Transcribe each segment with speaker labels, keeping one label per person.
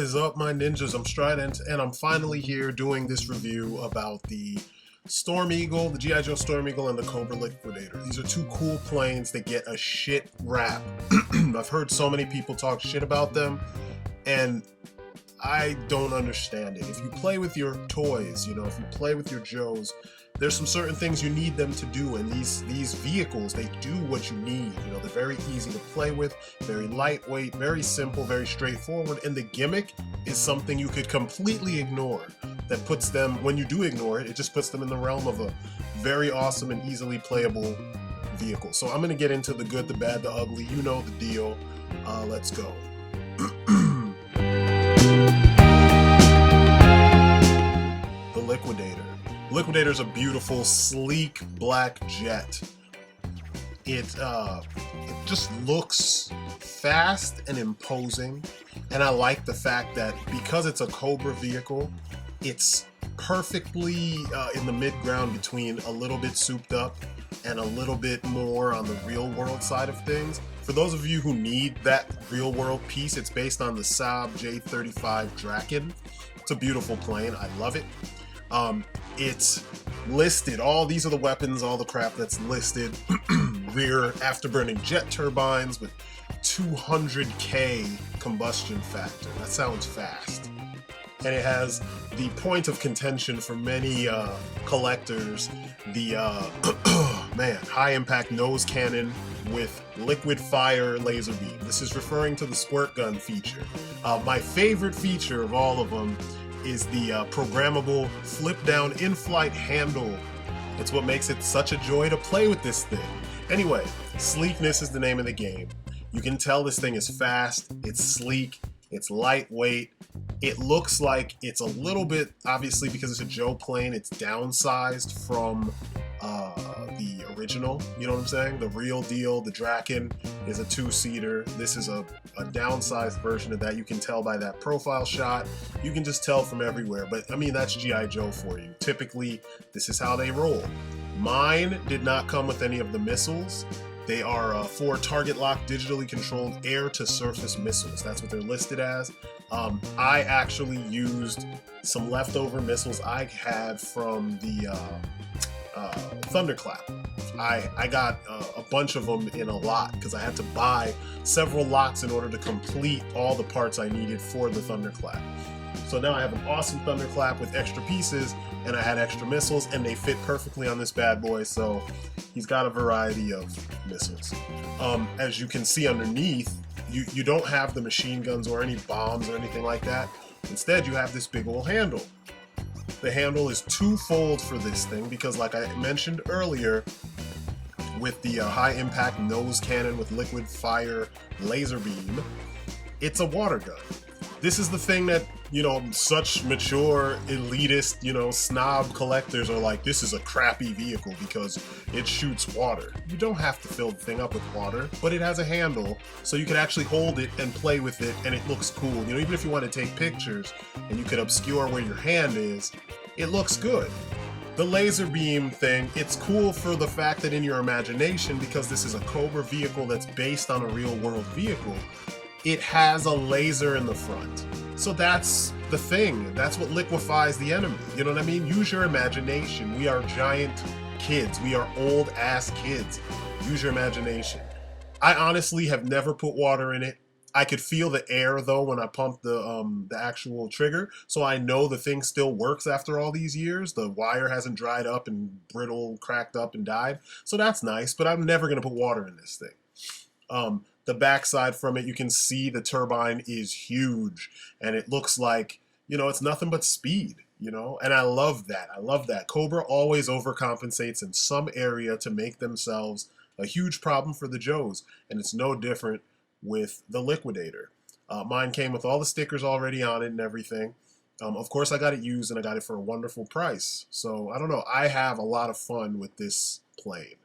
Speaker 1: is up, my ninjas? I'm Strydent, and I'm finally here doing this review about the Storm Eagle, the G.I. Joe Storm Eagle, and the COBRA Liquidator. These are two cool planes that get a shit rap. I've heard so many people talk shit about them, and I don't understand it. If you play with your toys, you know, if you play with your Joes, there's some certain things you need them to do, and these vehicles, they do what you need. You know, they're very easy to play with, very lightweight, very simple, very straightforward, and the gimmick is something you could completely ignore. That puts them, when you do ignore it, it just puts them in the realm of a very awesome and easily playable vehicle. So I'm going to get into the good, the bad, the ugly. You know the deal. Let's go. The Liquidator. Liquidator is a beautiful, sleek black jet. It just looks fast and imposing, and I like the fact that because it's a Cobra vehicle, it's perfectly in the mid-ground between a little bit souped up and a little bit more on the real-world side of things. For those of you who need that real-world piece, it's based on the Saab J35 Draken. It's a beautiful plane. I love it. It's listed, these are the weapons, all the crap that's listed. Rear afterburning jet turbines with 200K combustion factor. That sounds fast. And it has the point of contention for many collectors, the high impact nose cannon with liquid fire laser beam. This is referring to the squirt gun feature. My favorite feature of all of them is the programmable flip down in-flight handle. It's what makes it such a joy to play with this thing. Anyway, sleekness is the name of the game. You can tell this thing is fast, it's sleek, it's lightweight. It looks like it's a little bit, obviously because it's a Joe plane, it's downsized from the original, you know what I'm saying? The real deal, the Draken, is a two-seater. This is a downsized version of that. You can tell by that profile shot. You can just tell from everywhere. But I mean, that's G.I. Joe for you. Typically, this is how they roll. Mine did not come with any of the missiles. They are 4 target lock, digitally controlled air-to-surface missiles. That's what they're listed as. I actually used some leftover missiles I had from the Thunderclap. I got a bunch of them in a lot because I had to buy several lots in order to complete all the parts I needed for the Thunderclap. So now I have an awesome Thunderclap with extra pieces, and I had extra missiles, and they fit perfectly on this bad boy, so he's got a variety of missiles. As you can see underneath, you don't have the machine guns or any bombs or anything like that. Instead, you have this big old handle. The handle is twofold for this thing because, like I mentioned earlier, with the high impact nose cannon with liquid fire laser beam, it's a water gun. This is the thing that, you know, such mature, elitist, you know, snob collectors are like, this is a crappy vehicle because it shoots water. You don't have to fill the thing up with water, but it has a handle, so you can actually hold it and play with it, and it looks cool. You know, even if you want to take pictures and you could obscure where your hand is, it looks good. The laser beam thing, it's cool for the fact that in your imagination, because this is a Cobra vehicle that's based on a real world vehicle, it has a laser in the front. So that's the thing. That's what liquefies the enemy. You know what I mean? Use your imagination. We are giant kids. We are old ass kids. Use your imagination. I honestly have never put water in it. I could feel the air though when I pumped the actual trigger, so I know the thing still works after all these years. The wire hasn't dried up and brittle, cracked up and died, so that's nice. But I'm never gonna put water in this thing. The backside from it, you can see the turbine is huge, and it looks like, you know, it's nothing but speed, you know, and I love that. I love that. Cobra always overcompensates in some area to make themselves a huge problem for the Joes, and it's no different with the Liquidator. Mine came with all the stickers already on it and everything. Of course, I got it used, and I got it for a wonderful price. So, I don't know. I have a lot of fun with this plane.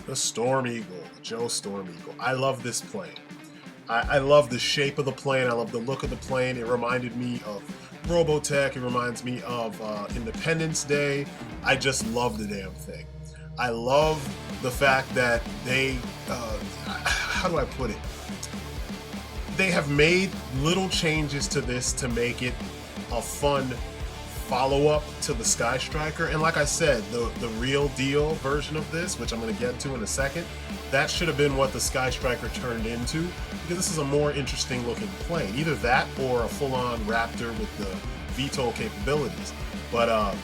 Speaker 1: The Storm Eagle, the Joe Storm Eagle. I love this plane. I love the shape of the plane. I love the look of the plane. It reminded me of Robotech. It reminds me of Independence Day. I just love the damn thing. I love the fact that they, how do I put it? They have made little changes to this to make it a fun follow-up to the Sky Striker. And like I said, the real deal version of this, which I'm going to get to in a second, that should have been what the Sky Striker turned into, because this is a more interesting looking plane. Either that or a full-on Raptor with the VTOL capabilities. But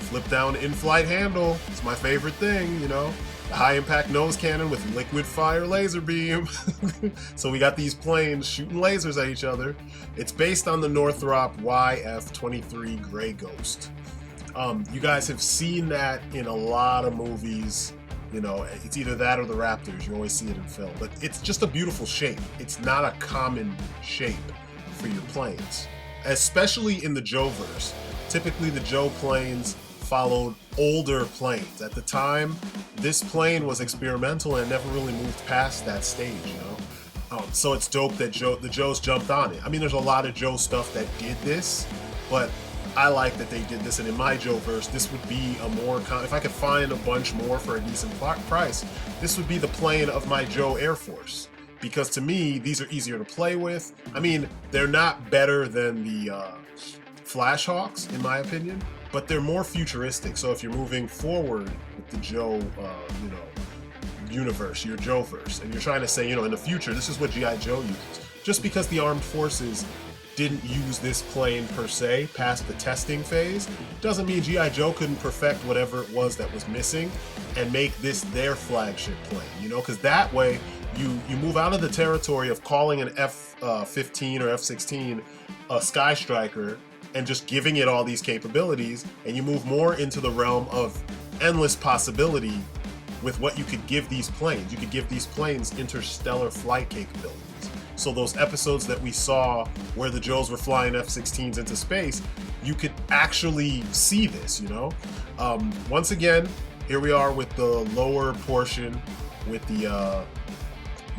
Speaker 1: flip down in-flight handle, it's my favorite thing, you know. The high-impact nose cannon with liquid fire laser beam. So we got these planes shooting lasers at each other. It's based on the Northrop YF-23 Grey Ghost. You guys have seen that in a lot of movies. You know, it's either that or the Raptors. You always see it in film. But it's just a beautiful shape. It's not a common shape for your planes, especially in the Joe-verse. Typically, the Joe planes followed older planes. At the time, this plane was experimental and never really moved past that stage, you know? So it's dope that the Joes jumped on it. I mean, there's a lot of Joe stuff that did this, but I like that they did this, and in my Joe-verse, this would be a more, if I could find a bunch more for a decent price, this would be the plane of my Joe Air Force. Because to me, these are easier to play with. I mean, they're not better than the Flash Hawks, in my opinion, but they're more futuristic. So if you're moving forward with the Joe, you know, universe, your Joe-verse, and you're trying to say, you know, in the future, this is what G.I. Joe uses. Just because the armed forces didn't use this plane per se past the testing phase, doesn't mean G.I. Joe couldn't perfect whatever it was that was missing and make this their flagship plane, you know, because that way you move out of the territory of calling an F-15 or F-16 a Sky Striker and just giving it all these capabilities, and you move more into the realm of endless possibility with what you could give these planes. You could give these planes interstellar flight capabilities. So those episodes that we saw where the Joes were flying F-16s into space, you could actually see this, you know? Once again, here we are with the lower portion with the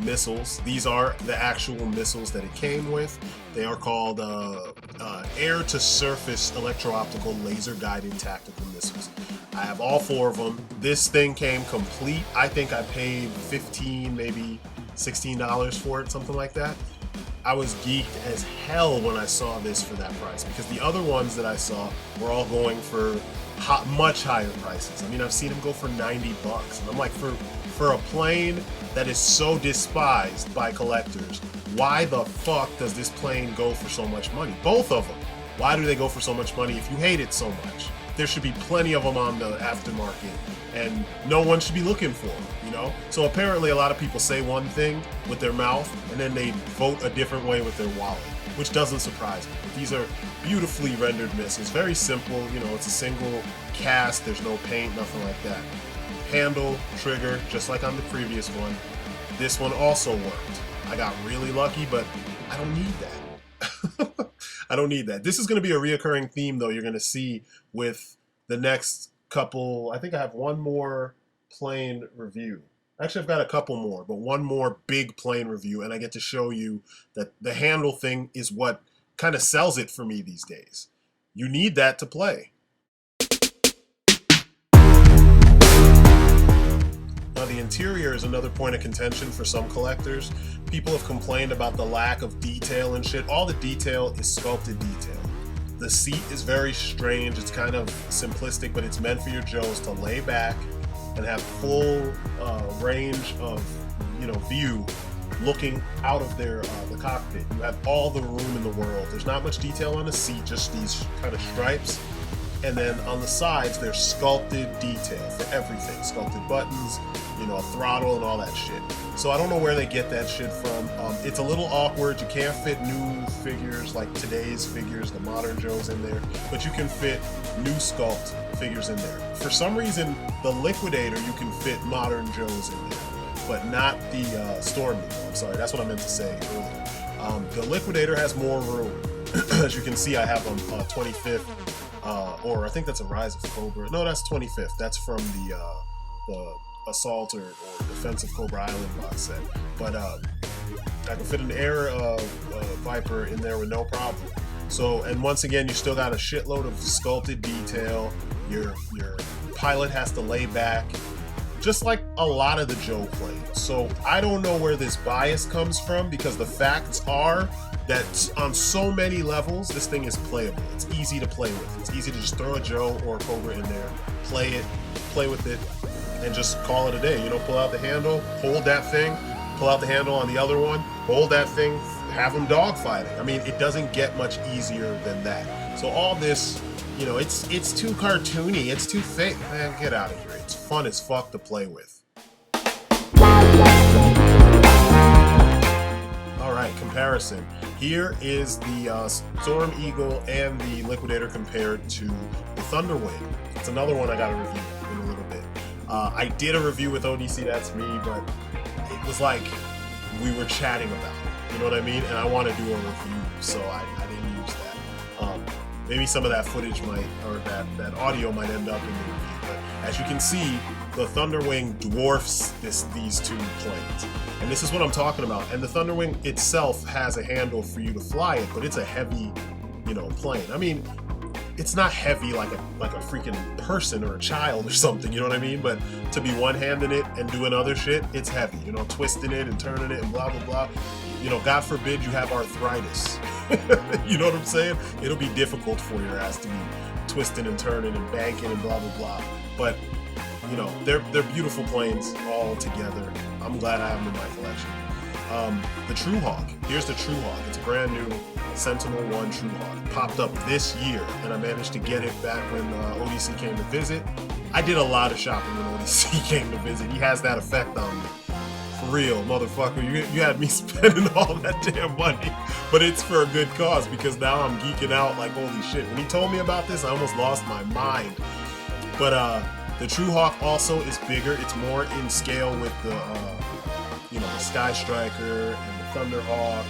Speaker 1: missiles. These are the actual missiles that it came with. They are called air-to-surface electro-optical laser-guided tactical missiles. I have all 4 of them. This thing came complete. I think I paid $15, maybe $16 for it, something like that. I was geeked as hell when I saw this for that price, because the other ones that I saw were all going for much higher prices. I mean, I've seen them go for $90, and I'm like, for a plane that is so despised by collectors, why the fuck does this plane go for so much money? Both of them. Why do they go for so much money if you hate it so much? There should be plenty of them on the aftermarket, and no one should be looking for them, you know? So apparently a lot of people say one thing with their mouth, and then they vote a different way with their wallet, which doesn't surprise me. But these are beautifully rendered missiles, very simple, you know, it's a single cast, there's no paint, nothing like that. Handle, trigger, just like on the previous one. This one also worked. I got really lucky, but I don't need that. I don't need that. This is going to be a reoccurring theme, though, you're going to see with the next couple. I think I have one more plane review. Actually, I've got a couple more, but one more big plane review, and I get to show you that the handle thing is what kind of sells it for me these days. You need that to play. Now, the interior is another point of contention for some collectors. People have complained about the lack of detail and shit. All the detail is sculpted detail. The seat is very strange. It's kind of simplistic, but it's meant for your Joes to lay back and have full range of, you know, view looking out of their the cockpit. You have all the room in the world. There's not much detail on the seat, just these kind of stripes. And then on the sides, there's sculpted detail for everything. Sculpted buttons, you know, a throttle and all that shit. So I don't know where they get that shit from. It's a little awkward. You can't fit new figures like today's figures, the modern Joes in there, but you can fit new sculpt figures in there. For some reason, the Liquidator, you can fit modern Joes in there, but not the Storm Eagle. I'm sorry, that's what I meant to say earlier. The Liquidator has more room. As you can see, I have a 25th, or I think that's a Rise of Cobra. No, that's 25th. That's from the Assault or Defense of Cobra Island box set. But I can fit an Air Viper in there with no problem. So, and once again, you still got a shitload of sculpted detail. Your pilot has to lay back just like a lot of the Joe planes. So I don't know where this bias comes from, because the facts are that on so many levels, this thing is playable. It's easy to play with. It's easy to just throw a Joe or a Cobra in there, play it, play with it, and just call it a day. You know, pull out the handle, hold that thing, pull out the handle on the other one, hold that thing, have them dogfighting. I mean, it doesn't get much easier than that. So all this, you know, it's too cartoony, it's too fake. Man, get out of here. It's fun as fuck to play with. Alright, comparison. Here is the Storm Eagle and the Liquidator compared to the Thunderwing. It's another one I got to review in a little bit. I did a review with ODC, that's me, but it was like we were chatting about it, you know what I mean? And I want to do a review, so I didn't use that. Maybe some of that footage might, or that audio might end up in the review, but as you can see, the Thunderwing dwarfs these two planes. And this is what I'm talking about. And the Thunderwing itself has a handle for you to fly it, but it's a heavy, you know, plane. I mean, it's not heavy like a freaking person or a child or something, you know what I mean? But to be one-handing it and doing other shit, it's heavy, you know, twisting it and turning it and blah, blah, blah. You know, God forbid you have arthritis. You know what I'm saying? It'll be difficult for your ass to be twisting and turning and banking and blah, blah, blah. But, you know, they're beautiful planes all together. I'm glad I have them in my collection. The True Hawk. Here's the True Hawk. It's a brand new Sentinel 1 True Hawk. Popped up this year, and I managed to get it back when ODC came to visit. I did a lot of shopping when ODC came to visit. He has that effect on me. For real, motherfucker. You had me spending all that damn money. But it's for a good cause, because now I'm geeking out like holy shit. When he told me about this, I almost lost my mind. But the True Hawk also is bigger. It's more in scale with the you know, the Sky Striker and the Thunder Hawk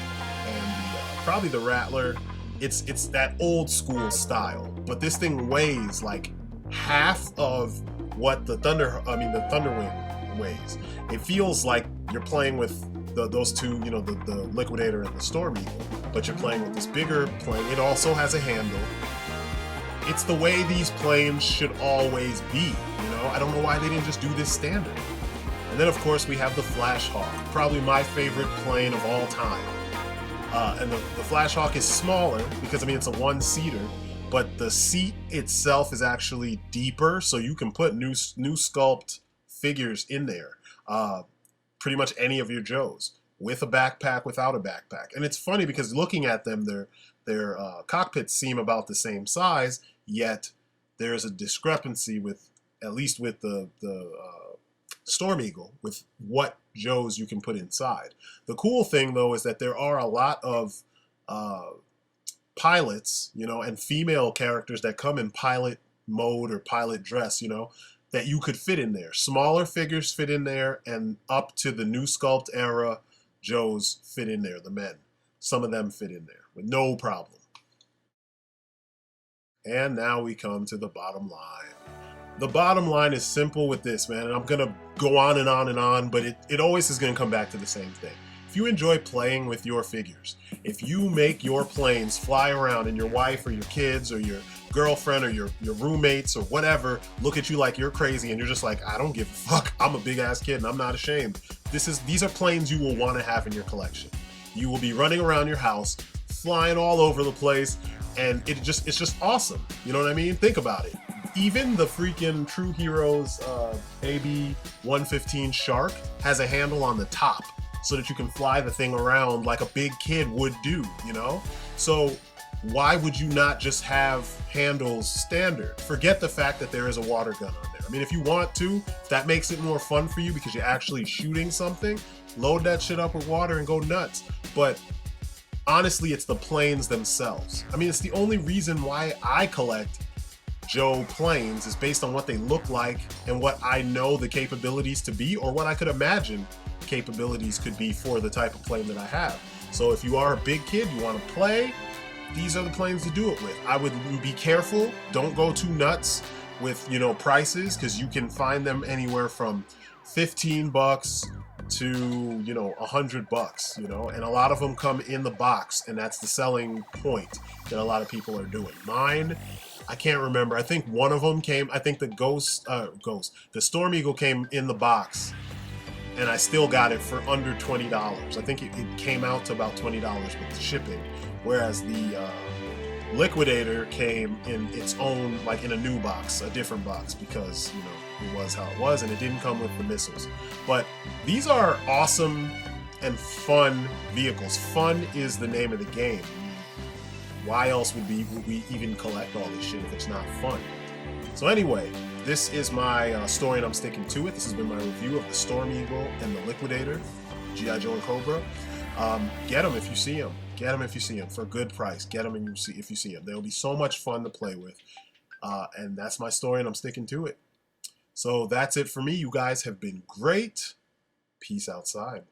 Speaker 1: and probably the Rattler. It's that old school style. But this thing weighs like half of what the Thunderwing weighs. It feels like you're playing with those two, you know, the Liquidator and the Storm Eagle, but you're playing with this bigger plane. It also has a handle. It's the way these planes should always be, you know? I don't know why they didn't just do this standard. And then, of course, we have the Flash Hawk, probably my favorite plane of all time. And the Flash Hawk is smaller because, I mean, it's a one-seater, but the seat itself is actually deeper, so you can put new sculpt figures in there. Pretty much any of your Joes, with a backpack, without a backpack. And it's funny because looking at them, their cockpits seem about the same size, yet there's a discrepancy with, at least with the Storm Eagle, with what Joes you can put inside. The cool thing, though, is that there are a lot of pilots, you know, and female characters that come in pilot mode or pilot dress, you know, that you could fit in there. Smaller figures fit in there, and up to the new sculpt era, Joes fit in there, the men. Some of them fit in there with no problem. And now we come to the bottom line. The bottom line is simple with this, man, and I'm going to go on and on and on, but it always is going to come back to the same thing. If you enjoy playing with your figures, if you make your planes fly around and your wife or your kids or your girlfriend or your roommates or whatever look at you like you're crazy and you're just like, I don't give a fuck, I'm a big ass kid and I'm not ashamed. These are planes you will want to have in your collection. You will be running around your house, flying all over the place, and it's just awesome. You know what I mean? Think about it. Even the freaking True Heroes AB 115 Shark has a handle on the top so that you can fly the thing around like a big kid would do, you know? So why would you not just have handles standard? Forget the fact that there is a water gun on there. I mean, if you want to, if that makes it more fun for you because you're actually shooting something, load that shit up with water and go nuts. But honestly, it's the planes themselves. I mean, it's the only reason why I collect Joe planes is based on what they look like and what I know the capabilities to be, or what I could imagine capabilities could be for the type of plane that I have. So if you are a big kid, you want to play, these are the planes to do it with. I would be careful. Don't go too nuts with, you know, prices, because you can find them anywhere from $15 to, you know, $100, you know, and a lot of them come in the box, and that's the selling point that a lot of people are doing. Mine I can't remember. I think one of them came. I think the the Storm Eagle came in the box, and I still got it for under $20. I think it came out to about $20 with the shipping, whereas the Liquidator came in its own, like in a new box, a different box, because you know it was how it was, and it didn't come with the missiles. But these are awesome and fun vehicles. Fun is the name of the game. Why else would we even collect all this shit if it's not fun? So anyway, this is my story, and I'm sticking to it. This has been my review of the Storm Eagle and the Liquidator, G.I. Joe and Cobra. Get them if you see them. Get them if you see them for a good price. Get them if you see them. They'll be so much fun to play with. And that's my story, and I'm sticking to it. So that's it for me. You guys have been great. Peace outside.